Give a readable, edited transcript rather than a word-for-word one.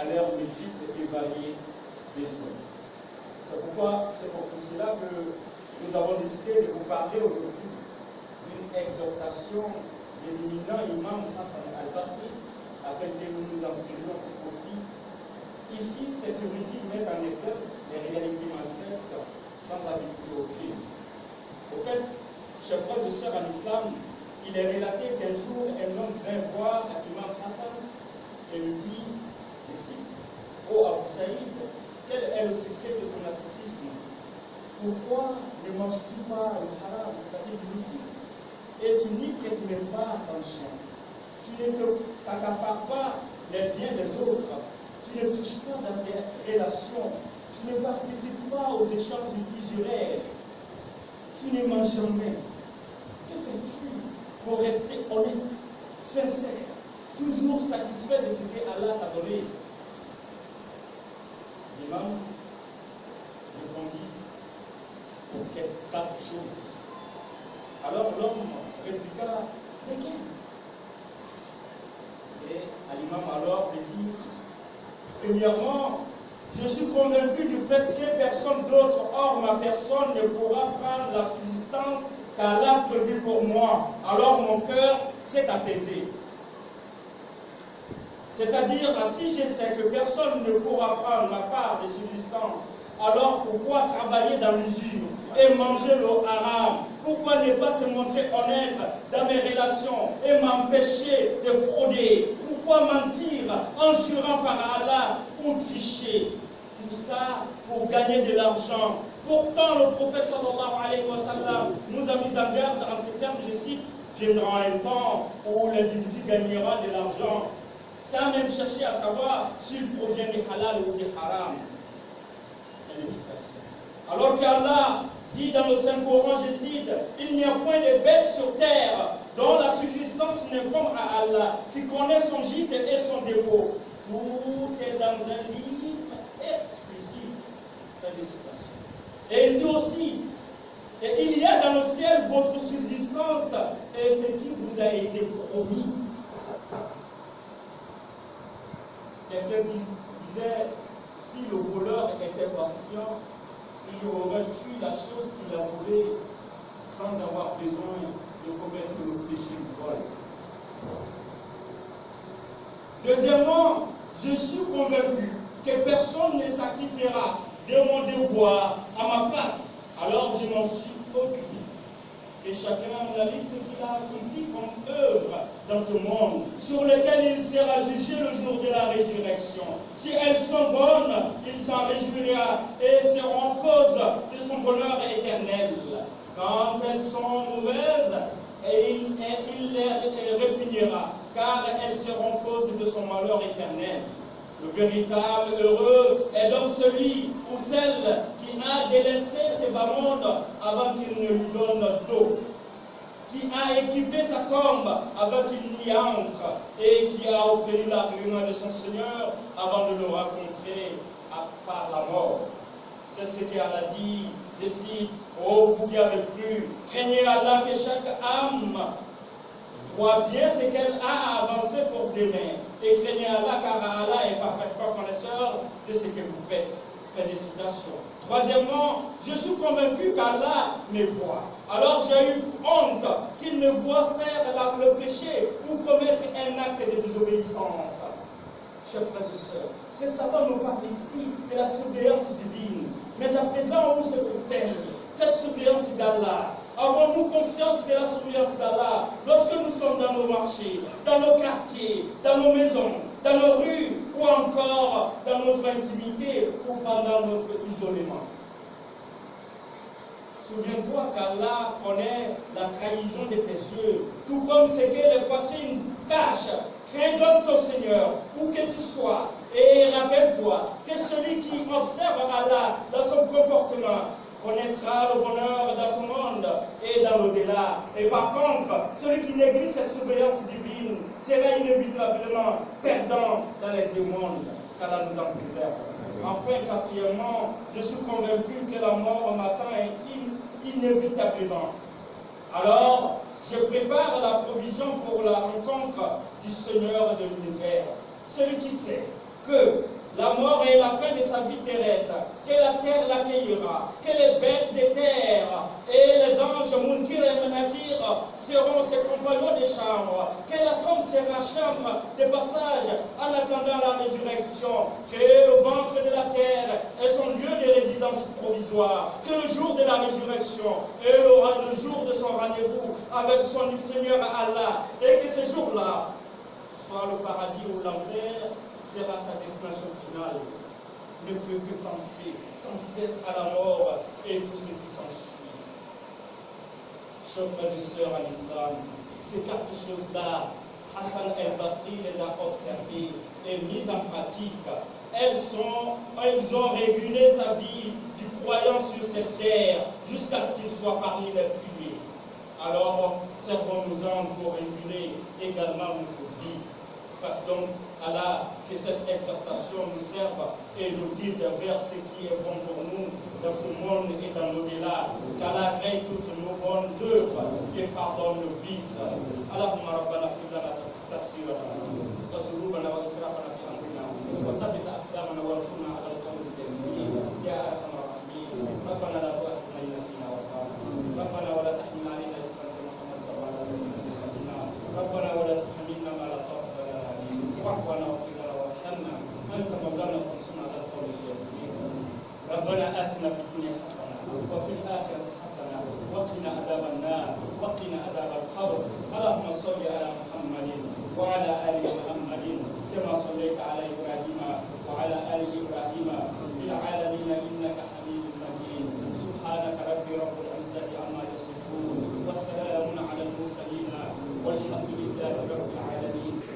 à leurs multiples et variés besoins. C'est pour tout cela que nous avons décidé de vous parler aujourd'hui d'une exhortation de l'éminent imam Hassan al-Basri afin que nous nous en tirions profit. Ici, cette érudit met en exergue les réalités manifestes sans habitude aucune. Au fait, chers frères et sœurs en islam, il est relaté qu'un jour, un homme vint voir l'imam Hassan et lui dit, je cite, « Ô Abu Saïd, quel est le secret de ton ascétisme? Pourquoi ne manges-tu pas le haram, c'est-à-dire l'illicite? Et tu nies que tu n'aimes pas ton chien. Tu ne t'accapares pas les biens des autres. Tu ne triches pas dans tes relations. Tu ne participes pas aux échanges usuraires. Tu ne manges jamais. Que fais-tu pour rester honnête, sincère, toujours satisfait de ce que Allah t'a donné? » L'imam répondit pour 4 choses. Alors l'homme répliqua, lesquelles? Et à l'imam alors lui dit, premièrement, je suis convaincu du fait que personne d'autre hors ma personne ne pourra prendre la subsistance qu'Allah a prévue pour moi. Alors mon cœur s'est apaisé. C'est-à-dire, si je sais que personne ne pourra prendre ma part de subsistance, alors pourquoi travailler dans l'usure et manger le haram? Pourquoi ne pas se montrer honnête dans mes relations et m'empêcher de frauder? Pourquoi mentir en jurant par Allah ou tricher? Tout ça pour gagner de l'argent. Pourtant, le prophète sallallahu alayhi wa sallam nous a mis en garde en ces termes, je cite, viendra un temps où l'individu gagnera de l'argent sans même chercher à savoir s'il provient du halal ou du haram. Alors qu'Allah dit dans le Saint-Coran, je cite, il n'y a point de bête sur terre dont la subsistance n'incombe à Allah, qui connaît son gîte et son dépôt. Tout est dans un livre exclusif. Et il dit aussi, et il y a dans le ciel votre subsistance et ce qui vous a été promis. Quelqu'un disait, si le voleur était patient, il aurait tué la chose qu'il a volée sans avoir besoin de commettre le péché du vol. Deuxièmement, je suis convaincu que personne ne s'acquittera de mon devoir à ma place. Alors je m'en suis occupé. Et chacun analyse ce qu'il a accompli comme œuvre dans ce monde, sur lequel il sera jugé le jour de la résurrection. Si elles sont bonnes, il s'en réjouira et seront en cause de son bonheur éternel. Quand elles sont mauvaises, il les répugnera, car elles seront cause de son malheur éternel. Le véritable heureux est donc celui ou celle qui a délaissé ce bas monde avant qu'il ne lui donne d'eau, qui a équipé sa tombe avant qu'il n'y entre et qui a obtenu l'agrément de son Seigneur avant de le rencontrer par la mort. C'est ce qu'Allah dit, je cite, « Ô vous qui avez cru, craignez Allah que chaque âme voit bien ce qu'elle a avancé pour demain. Et craignez Allah, car Allah est parfaitement connaisseur de ce que vous faites. » Fin de citation. Troisièmement, je suis convaincu qu'Allah me voit. Alors j'ai eu honte qu'il me voie faire le péché ou commettre un acte de désobéissance. Chers frères et sœurs, ces savants nous parlent ici de la surveillance divine. Mais à présent, où se trouve-t-elle? Cette surveillance d'Allah. Avons-nous conscience de la surveillance d'Allah lorsque nous sommes dans nos marchés, dans nos quartiers, dans nos maisons, dans nos rues ou encore dans notre intimité ou pendant notre isolement? Souviens-toi qu'Allah connaît la trahison de tes yeux, tout comme ce que les poitrines cachent. Crains donc ton Seigneur, où que tu sois, et rappelle-toi que celui qui observe Allah dans son comportement connaîtra le bonheur dans ce monde et dans l'au-delà. Et par contre, celui qui néglige cette surveillance divine sera inévitablement perdant dans les deux mondes, qu'Allah nous en préserve. Enfin, quatrièmement, je suis convaincu que la mort m'attend inévitablement. Alors, je prépare la provision pour la rencontre du Seigneur de l'univers. Celui qui sait que la mort est la fin de sa vie terrestre, que la terre l'accueillera, que les bêtes des terres et les anges Munkir et Menakir seront ses compagnons de chambre, que la tombe sera chambre de passage en attendant la résurrection, que le ventre de la terre est son lieu de résidence provisoire, que le jour de la résurrection est le jour de son rendez-vous avec son Seigneur Allah, et que ce jour-là, soit le paradis ou l'enfer, sera sa destination finale. Ne peut que penser sans cesse à la mort et tout ce qui s'ensuit. Chers frères et sœurs en islam, ces quatre choses-là, Hassan el-Basri les a observées et mises en pratique. Elles ont régulé sa vie du croyant sur cette terre jusqu'à ce qu'il soit parmi les piliers. Alors, servons-nous-en pour réguler également notre vie. Fasse donc Allah que cette exhortation nous serve et nous guide vers ce qui est bon pour nous dans ce monde et dans l'au-delà. Qu'Allah agrée toutes nos bonnes œuvres et pardonne nos vices. Allahumma rabbana fir lana tafsirana wa zulubana wa israfana fi amrina wa thabbit aqdamana wa ansurna ala al-qawmi al-kafirin ya arhamar rahimin. Rabbana la tu'akhidhna in nasina wa akhtana. Rabbana wa la tahmil alayna isran kama hamaltahu ala alladhina min qablina. Rabbana wa la tuhammilna ma la taqata lana bihi. واعف عنا واغفر لنا وارحمنا انت مولانا فانصرنا على القوم الكافرين. ربنا اتنا في الدنيا حسنه وفي الاخره حسنه وقنا عذاب النار وقنا عذاب القبر. اللهم صل على محمد وعلى ال محمد كما صليت على ابراهيم وعلى ال ابراهيم في العالمين